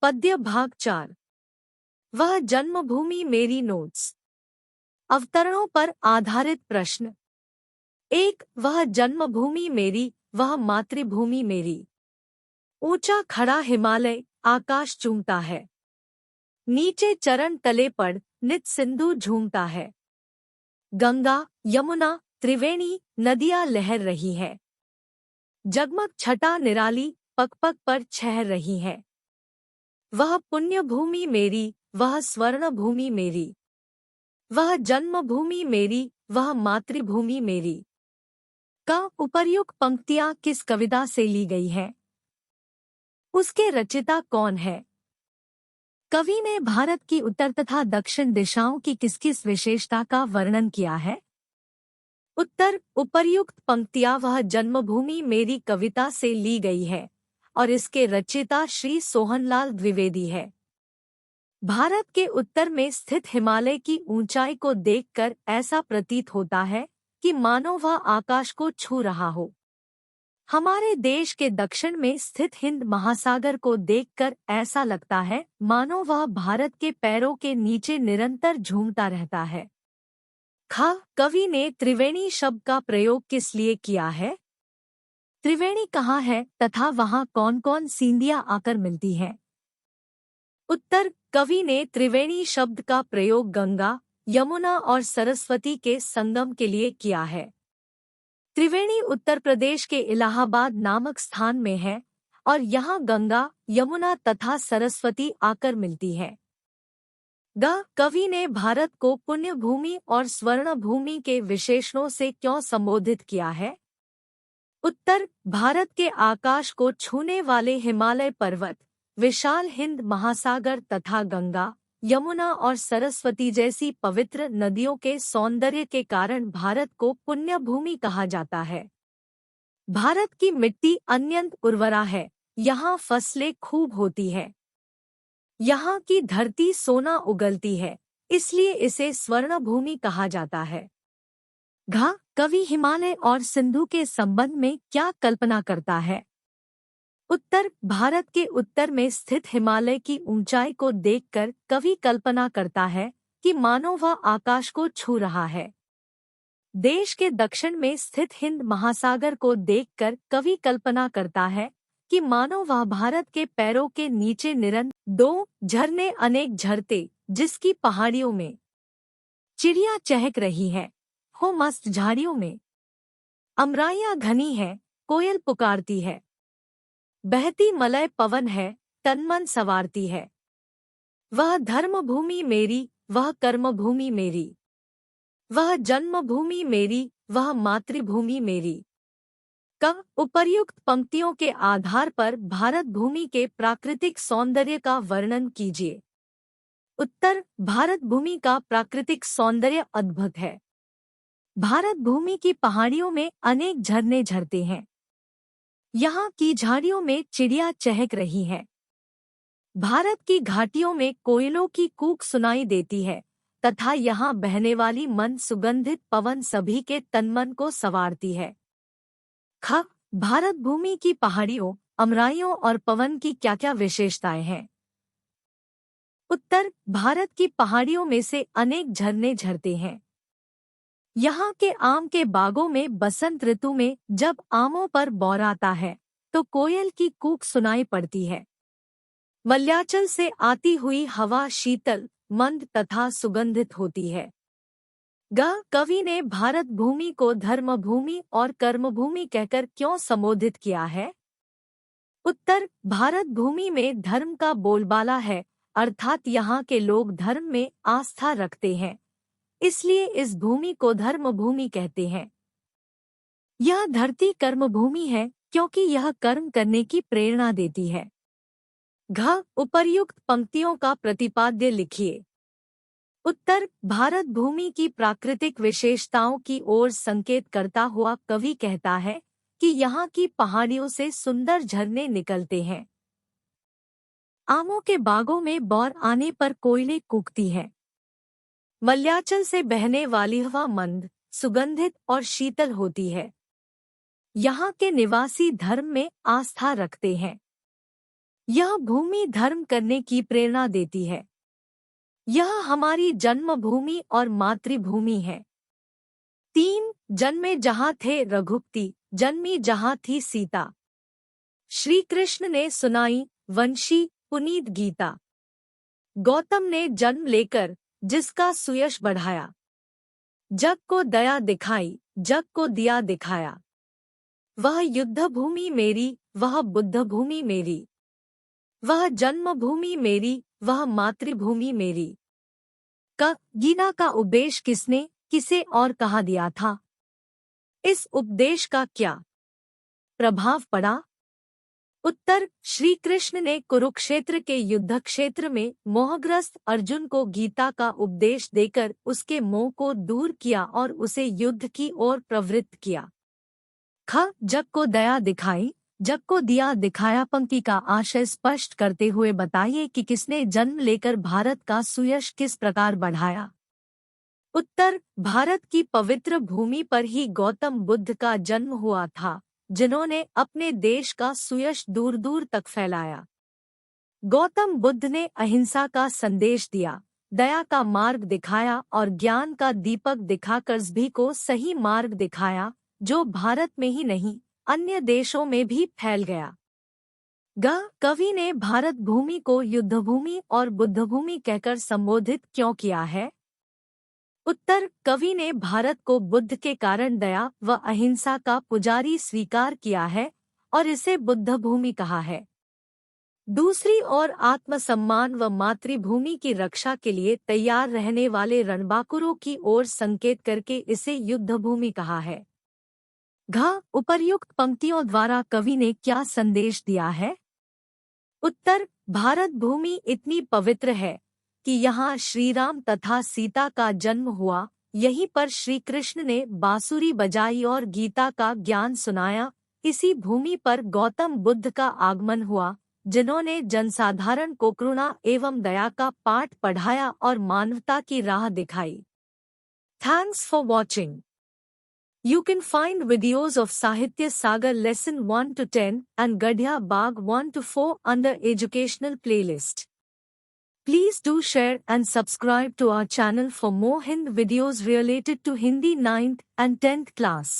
पद्य भाग 4। वह जन्मभूमि मेरी नोट्स। अवतरणों पर आधारित प्रश्न। 1। वह जन्मभूमि मेरी, वह मातृभूमि मेरी। ऊंचा खड़ा हिमालय आकाश चूमता है, नीचे चरण तले पड़ नित सिंधु झूमता है। गंगा यमुना त्रिवेणी नदियां लहर रही है, जगमग छटा निराली पग पग पर छह रही है। वह पुण्य भूमि मेरी, वह स्वर्ण भूमि मेरी। वह जन्मभूमि मेरी, वह मातृभूमि मेरी। का उपर्युक्त पंक्तियां किस कविता से ली गई हैं? उसके रचयिता कौन है? कवि ने भारत की उत्तर तथा दक्षिण दिशाओं की किस किस विशेषता का वर्णन किया है? उत्तर। उपर्युक्त पंक्तियां वह जन्मभूमि मेरी कविता से ली गई है और इसके रचयिता श्री सोहनलाल द्विवेदी है। भारत के उत्तर में स्थित हिमालय की ऊंचाई को देखकर ऐसा प्रतीत होता है कि मानो वह आकाश को छू रहा हो। हमारे देश के दक्षिण में स्थित हिंद महासागर को देखकर ऐसा लगता है मानो वह भारत के पैरों के नीचे निरंतर झूमता रहता है। कवि ने त्रिवेणी शब्द का प्रयोग किस लिए किया है? त्रिवेणी कहाँ है तथा वहाँ कौन कौन सींदियाँ आकर मिलती हैं? उत्तर। कवि ने त्रिवेणी शब्द का प्रयोग गंगा, यमुना और सरस्वती के संगम के लिए किया है। त्रिवेणी उत्तर प्रदेश के इलाहाबाद नामक स्थान में है और यहाँ गंगा, यमुना तथा सरस्वती आकर मिलती है। कवि ने भारत को पुण्य भूमि और स्वर्ण भूमि के विशेषणों से क्यों संबोधित किया है? उत्तर। भारत के आकाश को छूने वाले हिमालय पर्वत, विशाल हिंद महासागर तथा गंगा, यमुना और सरस्वती जैसी पवित्र नदियों के सौंदर्य के कारण भारत को पुण्य भूमि कहा जाता है। भारत की मिट्टी अत्यंत उर्वरा है, यहाँ फसलें खूब होती है। यहाँ की धरती सोना उगलती है, इसलिए इसे स्वर्ण भूमि कहा जाता है। कवि हिमालय और सिंधु के संबंध में क्या कल्पना करता है? उत्तर। भारत के उत्तर में स्थित हिमालय की ऊंचाई को देखकर कवि कल्पना करता है कि मानो वह आकाश को छू रहा है। देश के दक्षिण में स्थित हिंद महासागर को देखकर कवि कल्पना करता है कि मानो वह भारत के पैरों के नीचे निरंतर दो झरने अनेक झरते, जिसकी पहाड़ियों में चिड़िया चहक रही है, हो मस्त झाड़ियों में अमराइयां घनी है, कोयल पुकारती है, बहती मलय पवन है, तनमन सवारती है। वह धर्मभूमि मेरी, वह कर्मभूमि मेरी। वह जन्मभूमि मेरी, वह मातृभूमि मेरी। उपर्युक्त पंक्तियों के आधार पर भारत भूमि के प्राकृतिक सौंदर्य का वर्णन कीजिए। उत्तर। भारत भूमि का प्राकृतिक सौंदर्य अद्भुत है। भारत भूमि की पहाड़ियों में अनेक झरने झरते हैं, यहाँ की झाड़ियों में चिड़िया चहक रही है। भारत की घाटियों में कोयलों की कूक सुनाई देती है तथा यहाँ बहने वाली मन सुगंधित पवन सभी के तनमन को संवारती है। भारत भूमि की पहाड़ियों, अमराइयों और पवन की क्या क्या विशेषताएं हैं? उत्तर। भारत की पहाड़ियों में से अनेक झरने झरते हैं। यहाँ के आम के बागों में बसंत ऋतु में जब आमों पर बौर आता है तो कोयल की कूक सुनाई पड़ती है। मलयाचल से आती हुई हवा शीतल, मंद तथा सुगंधित होती है। कवि ने भारत भूमि को धर्मभूमि और कर्मभूमि कहकर क्यों संबोधित किया है? उत्तर। भारत भूमि में धर्म का बोलबाला है, अर्थात यहाँ के लोग धर्म में आस्था रखते हैं, इसलिए इस भूमि को धर्मभूमि कहते हैं। यह धरती कर्मभूमि है क्योंकि यह कर्म करने की प्रेरणा देती है। उपर्युक्त पंक्तियों का प्रतिपाद्य लिखिए। उत्तर। भारत भूमि की प्राकृतिक विशेषताओं की ओर संकेत करता हुआ कवि कहता है कि यहाँ की पहाड़ियों से सुंदर झरने निकलते हैं। आमों के बागों में बौर आने पर कोयलें कूकती हैं। मलयाचल से बहने वाली हवा मंद, सुगंधित और शीतल होती है। यहाँ के निवासी धर्म में आस्था रखते हैं। यह भूमि धर्म करने की प्रेरणा देती है। यह हमारी जन्मभूमि और मातृभूमि है। 3 जन्मे जहाँ थे रघुपति, जन्मी जहाँ थी सीता। श्री कृष्ण ने सुनाई वंशी पुनीत गीता। गौतम ने जन्म लेकर जिसका सुयश बढ़ाया। जग को दया दिखाई, जग को दिया दिखाया। वह युद्ध भूमि मेरी, वह बुद्ध भूमि मेरी। वह जन्मभूमि मेरी, वह मातृभूमि मेरी। गीता का उपदेश किसने, किसे और कहाँ दिया था? इस उपदेश का क्या प्रभाव पड़ा? उत्तर, श्री कृष्ण ने कुरुक्षेत्र के युद्ध क्षेत्र में मोहग्रस्त अर्जुन को गीता का उपदेश देकर उसके मोह को दूर किया और उसे युद्ध की ओर प्रवृत्त किया। जग को दया दिखाई, जग को दिया दिखाया पंक्ति का आशय स्पष्ट करते हुए बताइए कि किसने जन्म लेकर भारत का सुयश किस प्रकार बढ़ाया। उत्तर, भारत की पवित्र भूमि पर ही गौतम बुद्ध का जन्म हुआ था, जिन्होंने अपने देश का सुयश दूर दूर तक फैलाया। गौतम बुद्ध ने अहिंसा का संदेश दिया, दया का मार्ग दिखाया और ज्ञान का दीपक दिखाकर सभी को सही मार्ग दिखाया, जो भारत में ही नहीं अन्य देशों में भी फैल गया। कवि ने भारत भूमि को युद्धभूमि और बुद्धभूमि कहकर संबोधित क्यों किया है? उत्तर, कवि ने भारत को बुद्ध के कारण दया व अहिंसा का पुजारी स्वीकार किया है और इसे बुद्ध भूमि कहा है। दूसरी ओर आत्मसम्मान व मातृभूमि की रक्षा के लिए तैयार रहने वाले रणबांकुरों की ओर संकेत करके इसे युद्धभूमि कहा है। उपर्युक्त पंक्तियों द्वारा कवि ने क्या संदेश दिया है? उत्तर, भारत भूमि इतनी पवित्र है कि यहाँ श्रीराम तथा सीता का जन्म हुआ। यहीं पर श्री कृष्ण ने बांसुरी बजाई और गीता का ज्ञान सुनाया। इसी भूमि पर गौतम बुद्ध का आगमन हुआ, जिन्होंने जनसाधारण को करुणा एवं दया का पाठ पढ़ाया और मानवता की राह दिखाई। Thanks for watching. You can find videos of Sahitya Sagar Lesson 1 to 10 and Gadhya Bagh 1 to 4 under Educational Playlist. Please do share and subscribe to our channel for more Hindi videos related to Hindi 9th and 10th class.